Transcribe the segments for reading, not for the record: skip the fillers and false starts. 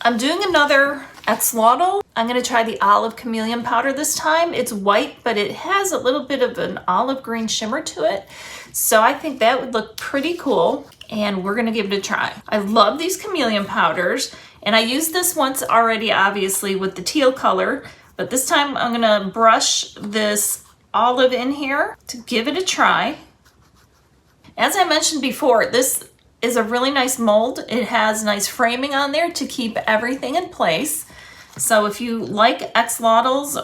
I'm doing another axolotl. I'm gonna try the olive chameleon powder this time. It's white, but it has a little bit of an olive green shimmer to it. So I think that would look pretty cool, and we're gonna give it a try. I love these chameleon powders, and I used this once already, obviously, with the teal color, but this time I'm gonna brush this olive in here to give it a try. As I mentioned before, this is a really nice mold. It has nice framing on there to keep everything in place. So if you like axolotls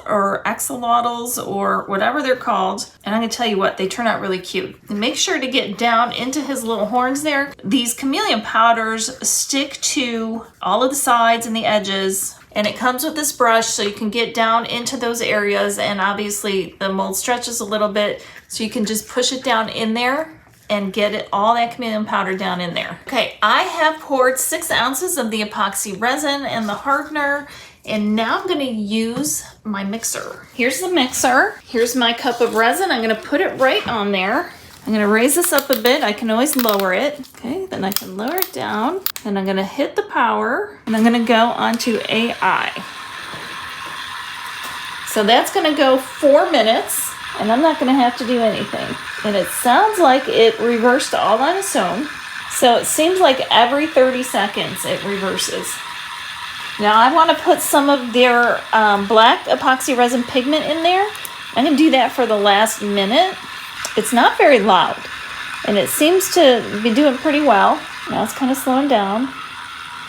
or whatever they're called, and I'm gonna tell you what, they turn out really cute. And make sure to get down into his little horns there. These chameleon powders stick to all of the sides and the edges, and it comes with this brush so you can get down into those areas, and obviously the mold stretches a little bit, so you can just push it down in there and get it all that chameleon powder down in there. Okay, I have poured 6 ounces of the epoxy resin and the hardener, and now I'm gonna use my mixer. Here's the mixer. Here's my cup of resin. I'm gonna put it right on there. I'm gonna raise this up a bit. I can always lower it. Okay, then I can lower it down. Then I'm gonna hit the power, and I'm gonna go onto AI. So that's gonna go 4 minutes, and I'm not gonna have to do anything. And it sounds like it reversed all on its own. So it seems like every 30 seconds it reverses. Now I want to put some of their black epoxy resin pigment in there. I'm going to do that for the last minute. It's not very loud, and it seems to be doing pretty well. Now it's kind of slowing down.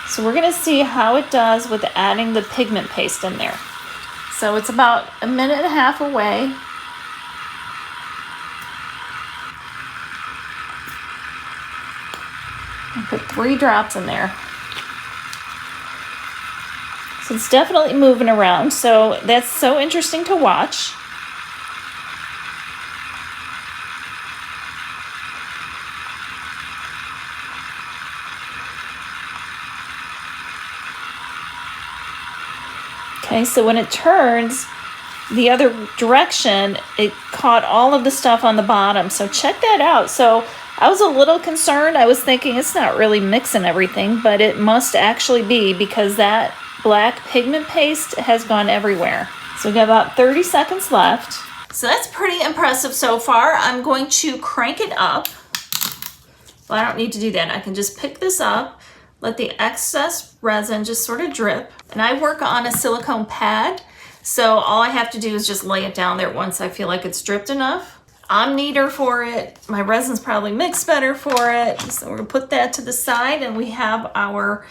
So we're going to see how it does with adding the pigment paste in there. So it's about 1.5 minutes away. I put 3 drops in there. So it's definitely moving around, so that's so interesting to watch. Okay, so when it turns the other direction, it caught all of the stuff on the bottom, so check that out. So I was a little concerned. I was thinking it's not really mixing everything, but it must actually be, because that black pigment paste has gone everywhere. So we got about 30 seconds left. So that's pretty impressive so far. I'm going to crank it up. Well, I don't need to do that. I can just pick this up, let the excess resin just sort of drip. And I work on a silicone pad, so all I have to do is just lay it down there once I feel like it's dripped enough. I'm neater for it. My resin's probably mixed better for it. So we're gonna put that to the side, and we have our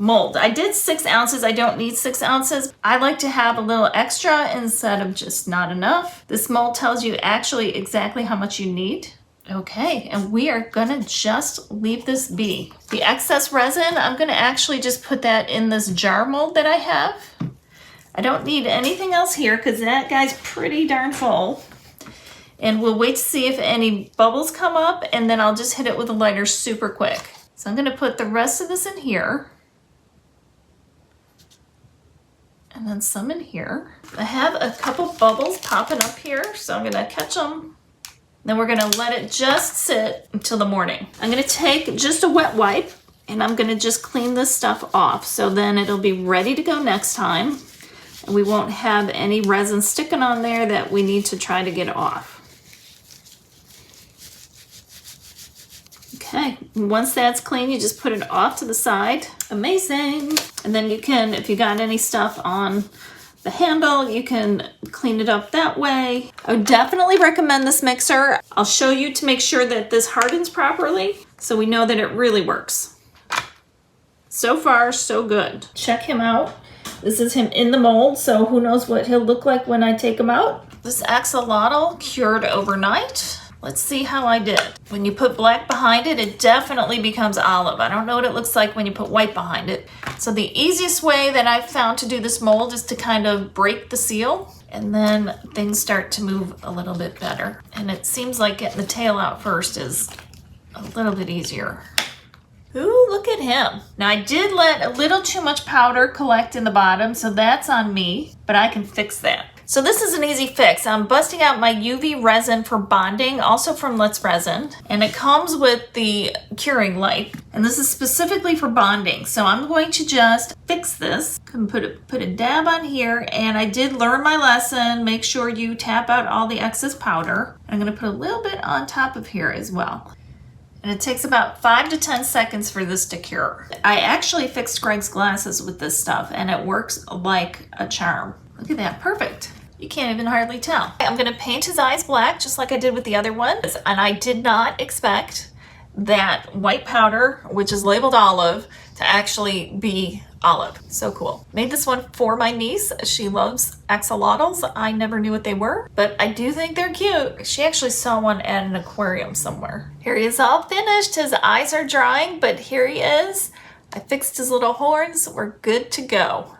mold. I did 6 ounces. I don't need 6 ounces. I like to have a little extra instead of just not enough. This mold tells you actually exactly how much you need. Okay, and we are gonna just leave this be. The excess resin, I'm gonna actually just put that in this jar mold that I have. I don't need anything else here because that guy's pretty darn full. And we'll wait to see if any bubbles come up, and then I'll just hit it with a lighter super quick. So I'm gonna put the rest of this in here. And then some in here. I have a couple bubbles popping up here, so I'm gonna catch them. Then we're gonna let it just sit until the morning. I'm gonna take just a wet wipe, and I'm gonna just clean this stuff off, so then it'll be ready to go next time. And we won't have any resin sticking on there that we need to try to get off. Okay, once that's clean, you just put it off to the side. Amazing. And then you can, if you got any stuff on the handle, you can clean it up that way. I would definitely recommend this mixer. I'll show you to make sure that this hardens properly, so we know that it really works. So far, so good. Check him out. This is him in the mold, so who knows what he'll look like when I take him out. This axolotl cured overnight. Let's see how I did. When you put black behind it, it definitely becomes olive. I don't know what it looks like when you put white behind it. So the easiest way that I've found to do this mold is to kind of break the seal, and then things start to move a little bit better. And it seems like getting the tail out first is a little bit easier. Ooh, look at him. Now I did let a little too much powder collect in the bottom, so that's on me, but I can fix that. So this is an easy fix. I'm busting out my UV resin for bonding, also from Let's Resin, and it comes with the curing light, and this is specifically for bonding. So I'm going to just fix this and put a dab on here, and I did learn my lesson. Make sure you tap out all the excess powder. I'm going to put a little bit on top of here as well. And it takes about 5 to 10 seconds for this to cure. I actually fixed Greg's glasses with this stuff, and it works like a charm. Look at that, perfect. You can't even hardly tell. I'm gonna paint his eyes black just like I did with the other one. And I did not expect that white powder, which is labeled olive, to actually be olive. So cool. Made this one for my niece. She loves axolotls. I never knew what they were, but I do think they're cute. She actually saw one at an aquarium somewhere. Here he is all finished. His eyes are drying, but here he is. I fixed his little horns. We're good to go.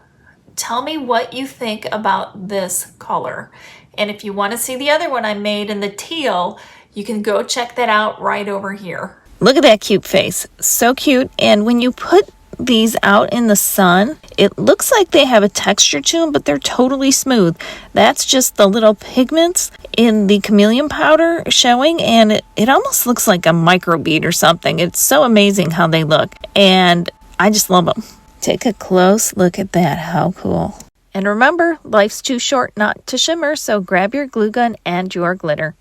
Tell me what you think about this color. And if you want to see the other one I made in the teal, you can go check that out right over here. Look at that cute face. So cute. And when you put these out in the sun, it looks like they have a texture to them, but they're totally smooth. That's just the little pigments in the chameleon powder showing, and it almost looks like a microbead or something. It's so amazing how they look, and I just love them. Take a close look at that. How cool. And remember, life's too short not to shimmer, so grab your glue gun and your glitter.